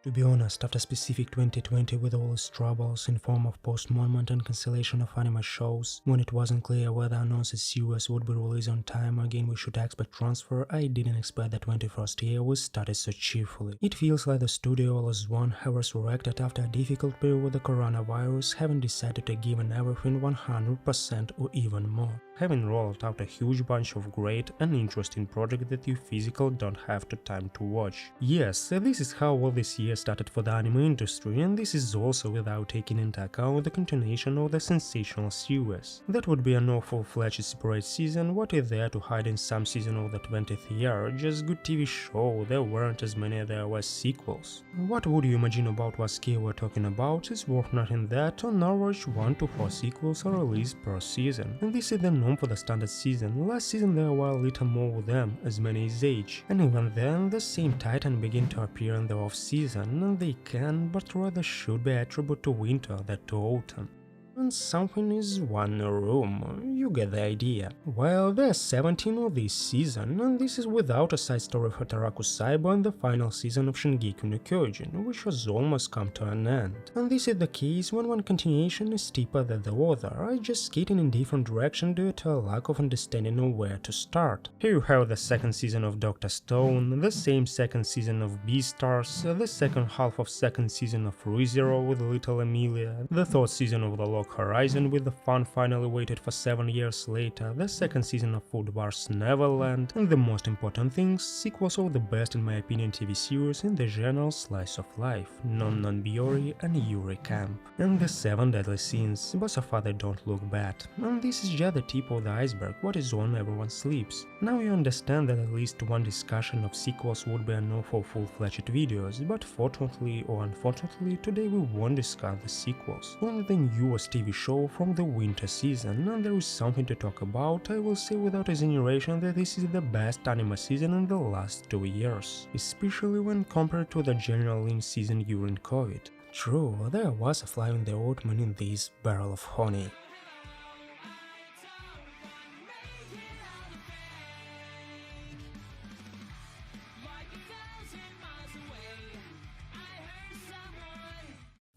To be honest, after specific 2020 with all its troubles in form of postponement and cancellation of anime shows, when it wasn't clear whether announced series would be released on time or again we should expect transfer, I didn't expect the 21st year we started so cheerfully. It feels like the studio all as one have resurrected after a difficult period with the coronavirus, having decided to give everything 100% or even more. Having rolled out a huge bunch of great and interesting projects that you physically don't have the time to watch. Yes, this is how all this year started for the anime industry, and this is also without taking into account the continuation of the sensational series. That would be a no full-fledged separate season. What is there to hide in some season of the 20th year? Just good TV show, there weren't as many as there were sequels. What would you imagine about what scale we're talking about? It's worth noting that on average 1 to 4 sequels are released per season, and this is the norm for the standard season. Last season there were a little more with them, as many as age, and even then the same titan begin to appear in the off-season, and they can, but rather should be attributed to winter than to autumn. And something is one room, you get the idea. Well, there's 17 of this season, and this is without a side story of Hataraku Saiba and the final season of Shingeki no Kyojin, which has almost come to an end. And this is the case when one continuation is steeper than the other, just skating in different directions due to a lack of understanding of where to start. Here you have the second season of Dr. Stone, the same second season of Beastars, the second half of second season of ReZero with Little Emilia, the third season of The Horizon with the fun finally waited for 7 years later, the second season of Food Wars Neverland, and the most important thing, sequels of the best in my opinion TV series in the genre slice of life, Non-Byoui and Yuri Camp, and the 7 deadly sins, but so far they don't look bad. And this is just the tip of the iceberg, what is on everyone's lips. Now you understand that at least one discussion of sequels would be enough for full-fledged videos, but fortunately or unfortunately today we won't discuss the sequels, only the newest TV show from the winter season, and there is something to talk about. I will say without exaggeration that this is the best anime season in the last 2 years, especially when compared to the general in season during COVID. True, there was a fly in the ointment in this barrel of honey.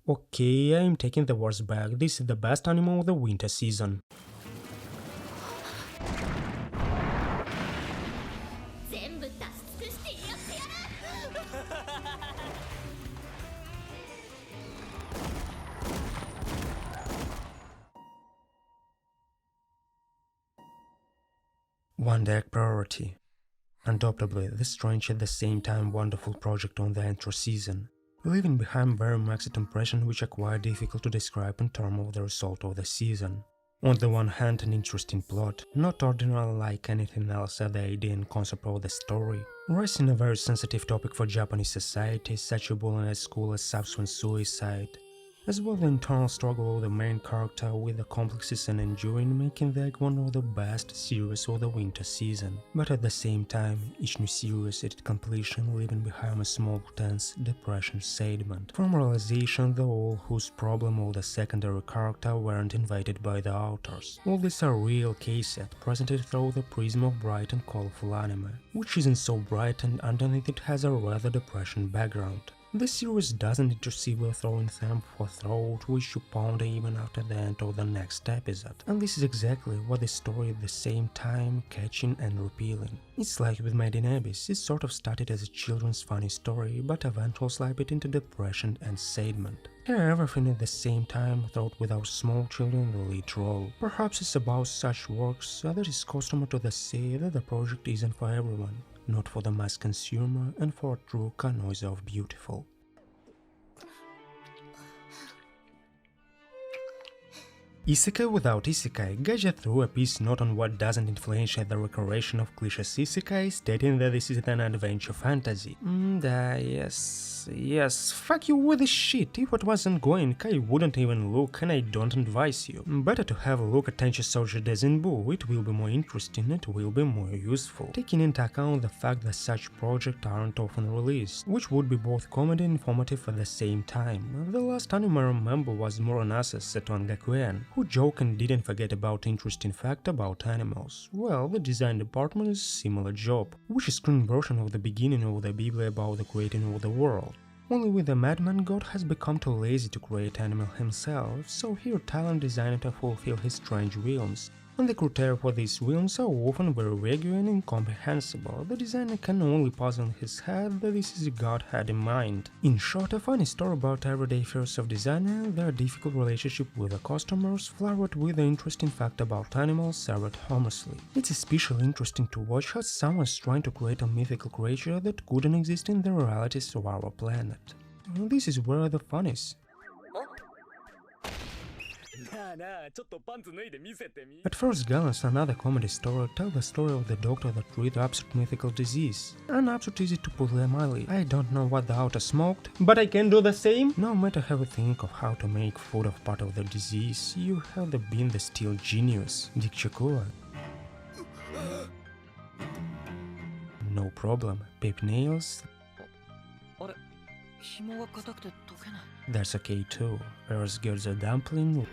Okay, I'm taking the words back, this is the best anime of the winter season. One direct priority. Undoubtedly, the strange at the same time wonderful project on the entry season, leaving behind very mixed impression which are quite difficult to describe in terms of the result of the season. On the one hand, an interesting plot, not ordinary like anything else at the idea and concept of the story, raising a very sensitive topic for Japanese society, such a bullying at school as subsequent suicide, as well the internal struggle of the main character with the complexes and enduring, making that one of the best series of the winter season. But at the same time, each new series at its completion leaving behind a small tense depression segment, from realization the all whose problem of the secondary character weren't invited by the authors. All these are real cases presented through the prism of bright and colorful anime, which isn't so bright and underneath it has a rather depression background. The series doesn't intercede with throwing them for throat which you ponder even after the end of the next episode, and this is exactly what the story at the same time catching and repelling. It's like with Made in Abyss, it sort of started as a children's funny story, but eventually slipped it into depression and sadment. Here everything at the same time thought without small children in the lead role. Perhaps it's about such works that it's customary to say that the project isn't for everyone, not for the mass consumer and for a true connoisseur of beautiful. Isekai without Isekai gadget through a piece note on what doesn't influence the recreation of clichés Isekai, stating that this is an adventure fantasy. Yes, fuck you with this shit. If it wasn't going, I wouldn't even look, and I don't advise you. Better to have a look at Tenchi Soldier Desenbu, it will be more interesting, it will be more useful, taking into account the fact that such projects aren't often released, which would be both comedy and informative at the same time. The last anime I remember was Muranasa Seton Gakuen, who joked and didn't forget about interesting fact about animals. Well, the design department is a similar job, which is screen version of the beginning of the Bible about the creating of the world. Only with the madman, God has become too lazy to create anime himself, so here talent designed to fulfill his strange whims. And the criteria for these whims are often very vague and incomprehensible. The designer can only puzzle in his head that this is a God had in mind. In short, a funny story about everyday affairs of designer, their difficult relationship with the customers, flowered with the interesting fact about animals served harmlessly. It's especially interesting to watch how someone's trying to create a mythical creature that couldn't exist in the realities of our planet. This is where the fun is. At first glance, another comedy story tells the story of the doctor that treats absurd mythical disease. And absurd easy to put them mildly. I don't know what the author smoked, but I can do the same. No matter how you think of how to make food of part of the disease, you have been the still genius, Dikchakua. No problem, paper nails. That's okay too. Earth girls are dumpling.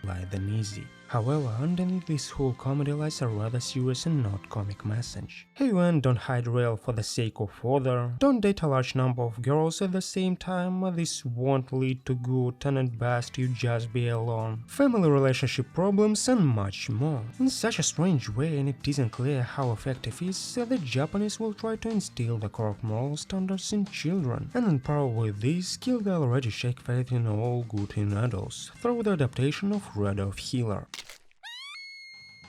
Light and easy. However, underneath this whole comedy lies a rather serious and not comic message. Hey man, don't hide real for the sake of other. Don't date a large number of girls at the same time, this won't lead to good and at best you just be alone. Family relationship problems and much more. In such a strange way, and it isn't clear how effective it is, the Japanese will try to instill the correct moral standards in children. And in parallel with this, kill the already shake faith in all good in adults, through the adaptation of Red of Healer.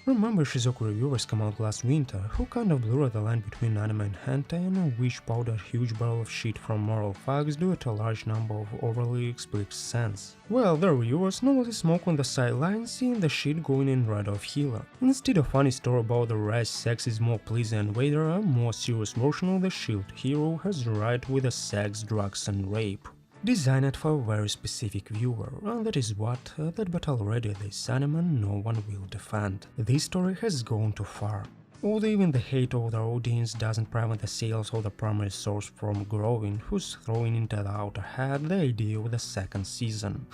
Remember Shizuku reviewers came out last winter, who kind of blurred the line between anime and hentai and which powdered a huge barrel of shit from moral facts due to a large number of overly explicit scenes. Well, the reviewers normally smoke on the sidelines, seeing the shit going in Red of Healer. Instead of funny story about the rise sex is more pleasant and later a more serious version of the shield hero has right with the sex, drugs and rape. Designed for a very specific viewer, and that is what, but already this anime no one will defend. This story has gone too far. Although even the hate of the audience doesn't prevent the sales of the primary source from growing, who's throwing into the outer head the idea of the second season.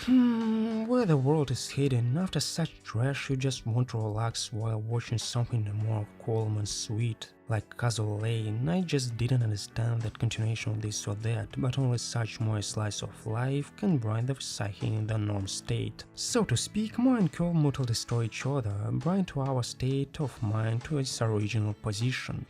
Where the world is hidden, after such trash you just want to relax while watching something more calm and sweet. Like Casual Lane, I just didn't understand that continuation of this or that, but only such more slice of life can bring the psyche in the norm state. So to speak, more and Curl mutually destroy each other, bring to our state of mind to its original position.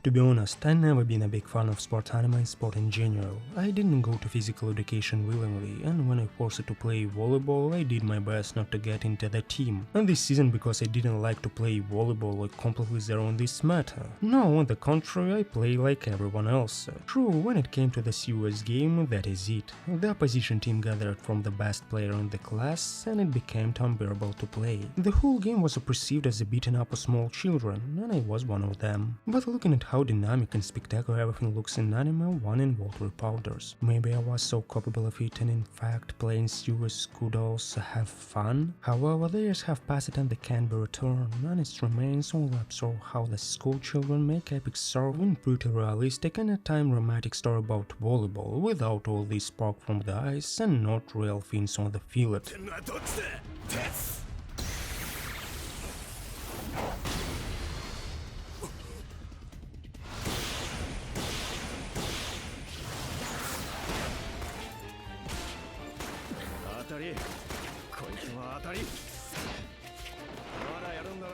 To be honest, I've never been a big fan of sport anime and sport in general. I didn't go to physical education willingly, and when I forced to play volleyball, I did my best not to get into the team. And this season because I didn't like to play volleyball, I completely zero on this matter. No, on the contrary, I play like everyone else. True, when it came to the serious game, that is it. The opposition team gathered from the best player in the class, and it became unbearable to play. The whole game was perceived as a beating up of small children, and I was one of them. But looking at how dynamic and spectacular everything looks in anime, one involved with powders. Maybe I was so capable of it and in fact playing serious could also have fun? However, the years have passed and they can't be returned, and it remains only absurd how the school children make epic serving pretty realistic and at time romantic story about volleyball without all this spark from the ice and not real fins on the field.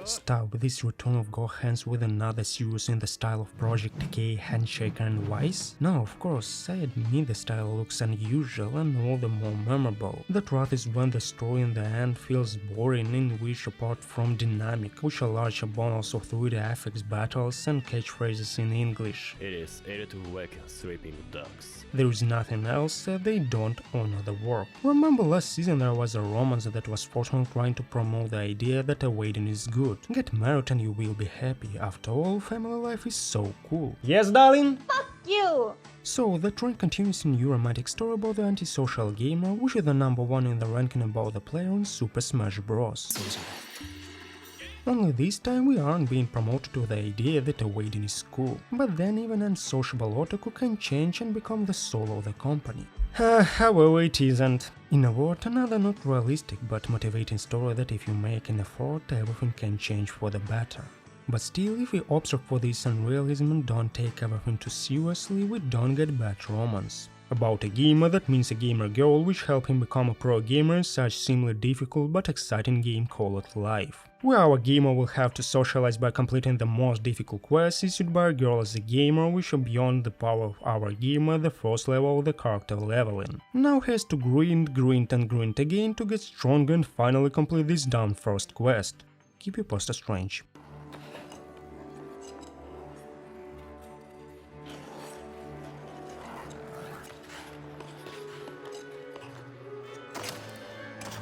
Stop this return of Gohans with another series in the style of Project K, Handshake and Wise? No, of course, I admit the style looks unusual and all the more memorable. The truth is when the story in the end feels boring, in which apart from dynamic, which are large abundance of 3D affix battles and catchphrases in English. It is able to wake sleeping dogs. There is nothing else, they don't honor the work. Remember last season there was a romance that was fortunately trying to promote the idea that a wedding is good. Get married and you will be happy, after all, family life is so cool. Yes, darling? Fuck you! So, the trend continues in new romantic story about the antisocial gamer, which is the #1 in the ranking about the player in Super Smash Bros. Only this time we aren't being promoted to the idea that a wedding is cool, but then even an unsociable otaku can change and become the soul of the company. However, it isn't. In a word, another not realistic but motivating story that if you make an effort, everything can change for the better. But still, if we observe for this unrealism and don't take everything too seriously, we don't get bad romance. About a gamer, that means a gamer girl which helped him become a pro gamer in such seemingly difficult but exciting game called life. Where our gamer will have to socialize by completing the most difficult quests issued by a girl as a gamer, which are beyond the power of our gamer, the first level of the character leveling. Now he has to grind and grind again to get stronger and finally complete this damn first quest. Keep your poster strange.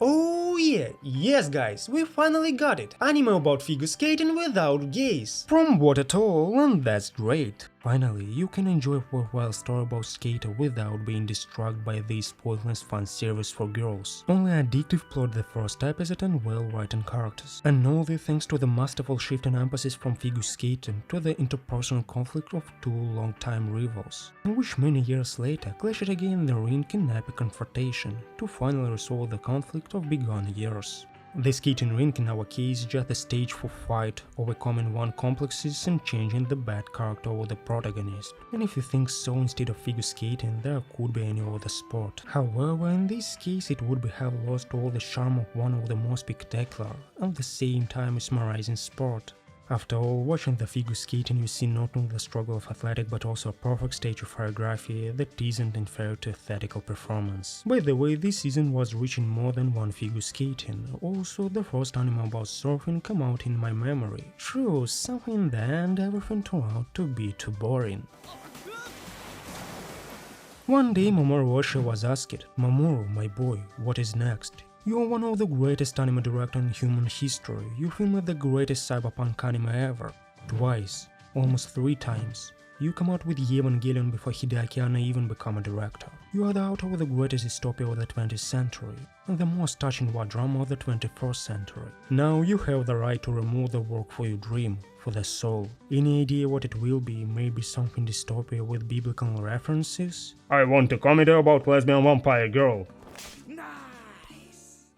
Oh yeah, yes guys, we finally got it! Anime about figure skating without gays! From what at all, and that's great! Finally, you can enjoy a worthwhile story about skater without being distracted by this pointless fan service for girls. Only addictive plot the first episode and well-written characters. And all this thanks to the masterful shift in emphasis from figure skating to the interpersonal conflict of two long-time rivals, in which many years later clashed again in the ring in epic confrontation to finally resolve the conflict of bygone years. The skating rink in our case is just a stage for fight, overcoming one complexes and changing the bad character of the protagonist. And if you think so, instead of figure skating, there could be any other sport. However, in this case it would have lost all the charm of one of the most spectacular, and at the same time mesmerizing sport. After all, watching the figure skating you see not only the struggle of athletic but also a perfect stage of choreography that isn't inferior to athletic performance. By the way, this season was reaching more than one figure skating. Also, the first anime about surfing came out in my memory. True, somehow in the end everything turned out to be too boring. One day Mamoru Oshii was asked, "Mamoru, my boy, what is next? You are one of the greatest anime directors in human history. You filmed the greatest cyberpunk anime ever. Twice. Almost 3 times. You come out with Evangelion before Hideaki Anno even become a director. You are the author of the greatest dystopia of the 20th century, and the most touching war drama of the 21st century. Now you have the right to remove the work for your dream, for the soul. Any idea what it will be? Maybe something dystopia with biblical references? I want a comedy about lesbian vampire girl.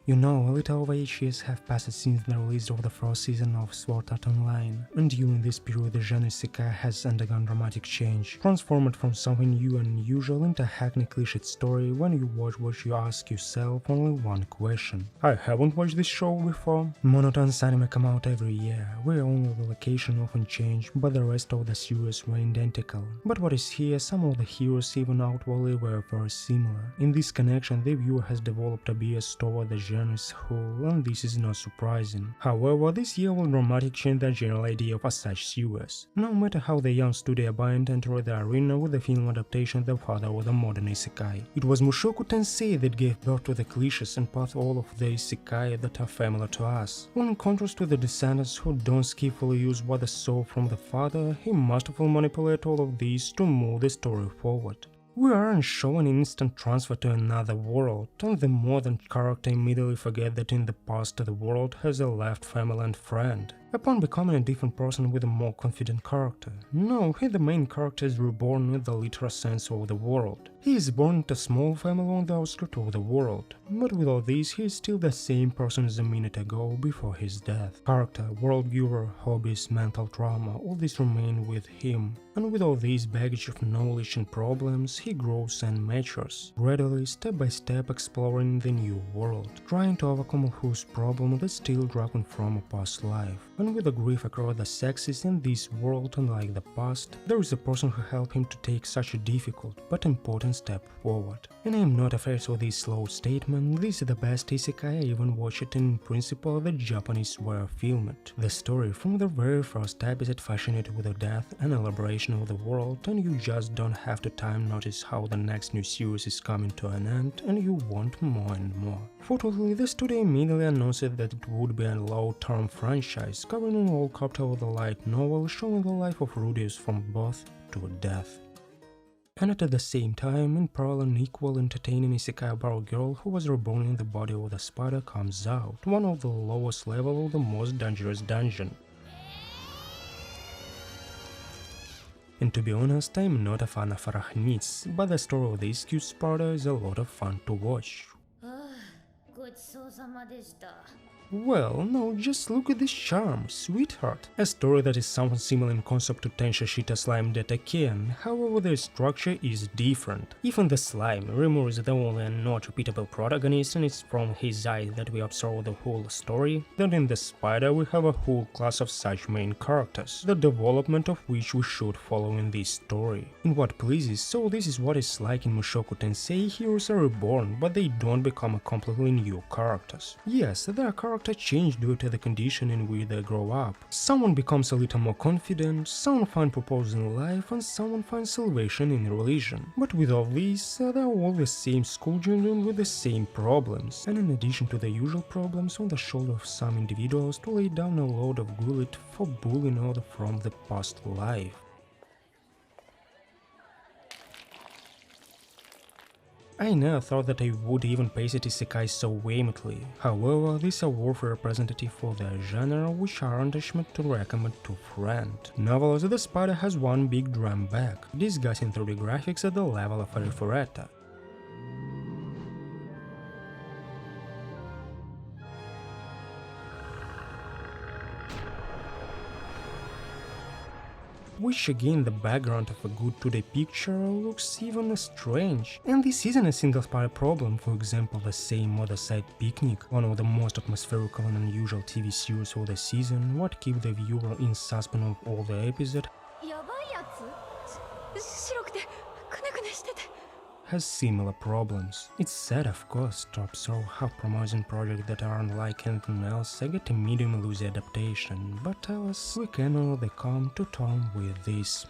You know, a little over 8 years have passed since the release of the first season of Sword Art Online, and during this period the genre Isekai has undergone dramatic change, transformed from something new and unusual into a hackneyed cliched story. When you watch you ask yourself only one question. I haven't watched this show before. Monotonous anime come out every year, where only the location often change, but the rest of the series were identical. But what is here, some of the heroes even outwardly were very similar. In this connection, the viewer has developed a bias toward the genre as whole, and this is not surprising. However, this year will dramatically change the general idea of a such series. No matter how the young studio bind entered the arena with the film adaptation, the father of the modern Isekai. It was Mushoku Tensei that gave birth to the cliches and path all of the Isekai that are familiar to us. While in contrast to the descendants who don't skillfully use what they saw from the father, he masterfully manipulated all of these to move the story forward. We aren't shown an instant transfer to another world, and the modern character immediately forgets that in the past the world has a left family and friend, upon becoming a different person with a more confident character. No, he the main character is reborn with the literal sense of the world. He is born into a small family on the outskirts of the world, but with all this he is still the same person as a minute ago before his death. Character, world viewer, hobbies, mental trauma, all this remain with him, and with all this baggage of knowledge and problems, he grows and matures, gradually, step by step exploring the new world, trying to overcome whose problem that still drag him from a past life. And with the grief across the sexes in this world, unlike the past, there is a person who helped him to take such a difficult but important step forward. And I am not afraid of this slow statement, this is the best Isekai I even watched, and in principle the Japanese were filmed. The story from the very first episode fascinated with the death and elaboration of the world, and you just don't have to time notice how the next new series is coming to an end, and you want more and more. Fortunately, the studio immediately announced that it would be a long-term franchise, covering all chapters of the light novel showing the life of Rudeus from birth to death. And at the same time, in parallel and equal entertaining Isekai about a girl who was reborn in the body of the spider comes out, one of the lowest level of the most dangerous dungeon. And to be honest, I'm not a fan of arachnids, but the story of this cute spider is a lot of fun to watch. ごちそうさまでした。 Well, no, just look at this charm, sweetheart. A story that is somewhat similar in concept to Tenchi Shita Slime Date, however the structure is different. Even the slime, Rimuru is the only and not repeatable protagonist, and it's from his eye that we observe the whole story. Then in the spider we have a whole class of such main characters, the development of which we should follow in this story. In what pleases, so this is what it's like in Mushoku Tensei, heroes are reborn, but they don't become a completely new characters. Yes, there are character change due to the condition in which they grow up. Someone becomes a little more confident, someone finds purpose in life, and someone finds salvation in religion. But with all this, they are all the same schoolchildren with the same problems, and in addition to the usual problems on the shoulder of some individuals to lay down a load of gullet for bullying others from the past life. I never thought that I would even pace it Isekai so vehemently. However, these are worth representative for their genre, which aren't a schmidt to recommend to friend. Novels, the spider has one big drawback, disgusting 3D graphics at the level of a refrigerator. Which again the background of a good 2D picture looks even strange. And this isn't a single spider problem, for example the same Otherside Picnic, one of the most atmospherical and unusual TV series of the season, what keep the viewer in suspense of all the episodes, has similar problems. It's sad of course to observe how promising projects that are unlike anything else get a medium loose adaptation, but else we can only come to terms with this.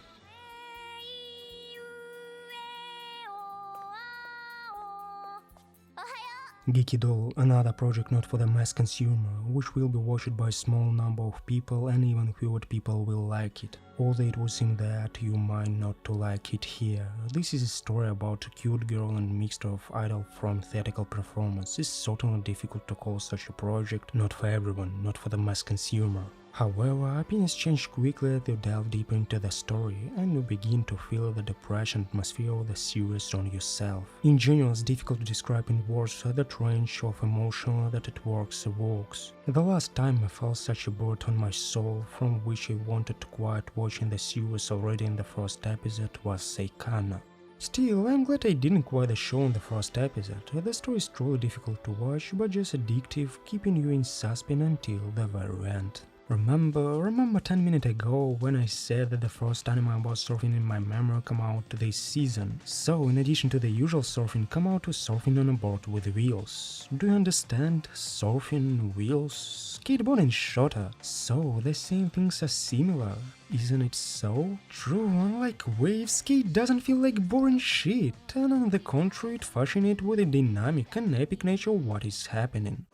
Geeky Doll, another project not for the mass consumer, which will be watched by a small number of people and even fewer people will like it. Although it would seem that you might not to like it here. This is a story about a cute girl and mixture of idol from theatrical performance. It's certainly difficult to call such a project not for everyone, not for the mass consumer. However, opinions change quickly as you delve deeper into the story and you begin to feel the depression atmosphere of the series on yourself. In general, it's difficult to describe in words that range of emotion that it evokes. The last time I felt such a burden on my soul from which I wanted to quit watching the series already in the first episode was Seiin. Still, I'm glad I didn't quit the show in the first episode. The story is truly difficult to watch but just addictive, keeping you in suspense until the very end. Remember 10 minutes ago when I said that the first anime about surfing in my memory come out this season. So in addition to the usual surfing, come out to surfing on a board with wheels. Do you understand? Surfing, wheels, skateboard and shorter. So the same things are similar. Isn't it so? True, unlike waves, skate doesn't feel like boring shit, and on the contrary it fascinates with the dynamic and epic nature of what is happening.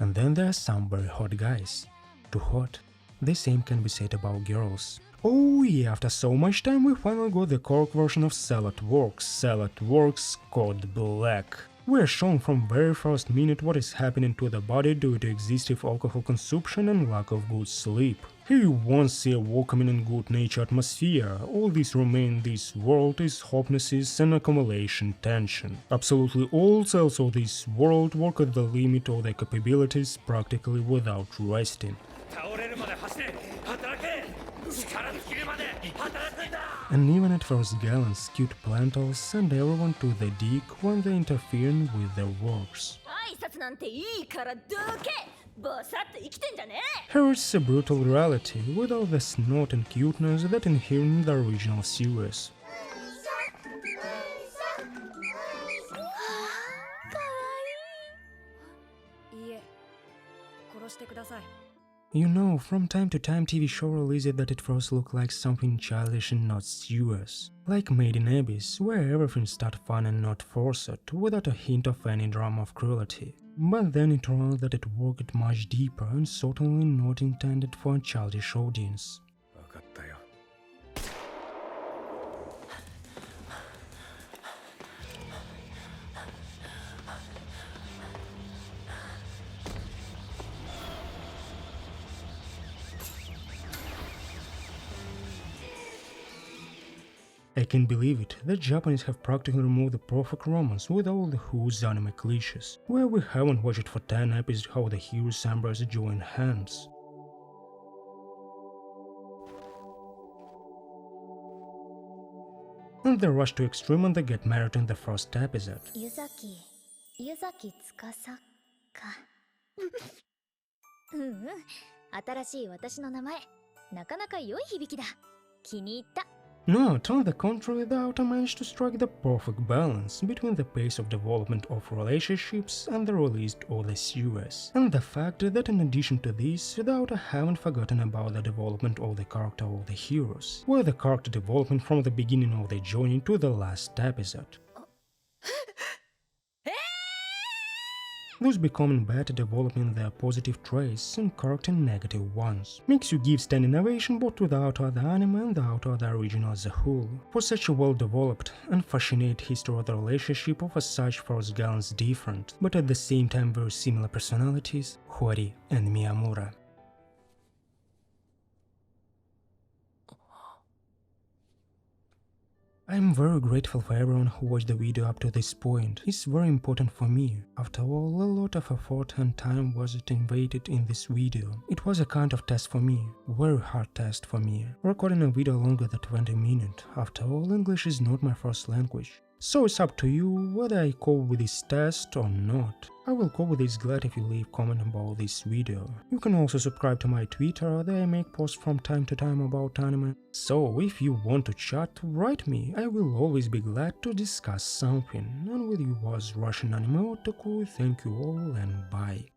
And then there are some very hot guys. Too hot. The same can be said about girls. Oh yeah, after so much time we finally got the cork version of Salad Works Code Black. We are shown from very first minute what is happening to the body due to excessive alcohol consumption and lack of good sleep. Here you once see a welcoming and good-natured atmosphere. All this remain in this world is hopelessness and accumulation tension. Absolutely all cells of this world work at the limit of their capabilities practically without resting. And even at first gallants, cute plantals send everyone to the dick when they interfere with their works. Here is a brutal reality without the snot and cuteness that inherent in the original series. You know, from time to time TV show releases that at first look like something childish and not serious. Like Made in Abyss, where everything starts fun and not forced, without a hint of any drama of cruelty. But then it turns that it worked much deeper and certainly not intended for a childish audience. I can't believe it, the Japanese have practically removed the perfect romance with all the who's anime cliches, where we haven't watched for 10 episodes how the heroes embrace join hands. And they rush to extreme and they get married in the first episode. Yuzaki Tsukasaか。新しい私の名前、なかなか良い響きだ。気に入った。 Not on the contrary, the author managed to strike the perfect balance between the pace of development of relationships and the released of the series, and the fact that in addition to this, the author haven't forgotten about the development of the character of the heroes, where the character development from the beginning of the journey to the last episode. Thus becoming better, developing their positive traits and correcting negative ones. Makes you give standing ovation both to the author of the anime and the author of the original as a whole, for such a well-developed and fascinating history of the relationship of such first gallants different, but at the same time very similar personalities, Hori and Miyamura. I am very grateful for everyone who watched the video up to this point. It's very important for me. After all, a lot of effort and time was invested in this video. It was a kind of test for me, very hard test for me. Recording a video longer than 20 minutes. After all, English is not my first language. So it's up to you whether I cope with this test or not. I will cope with this glad if you leave comment about this video. You can also subscribe to my Twitter, there I make posts from time to time about anime. So if you want to chat, write me, I will always be glad to discuss something. And with you was Russian Anime Otaku, thank you all and bye.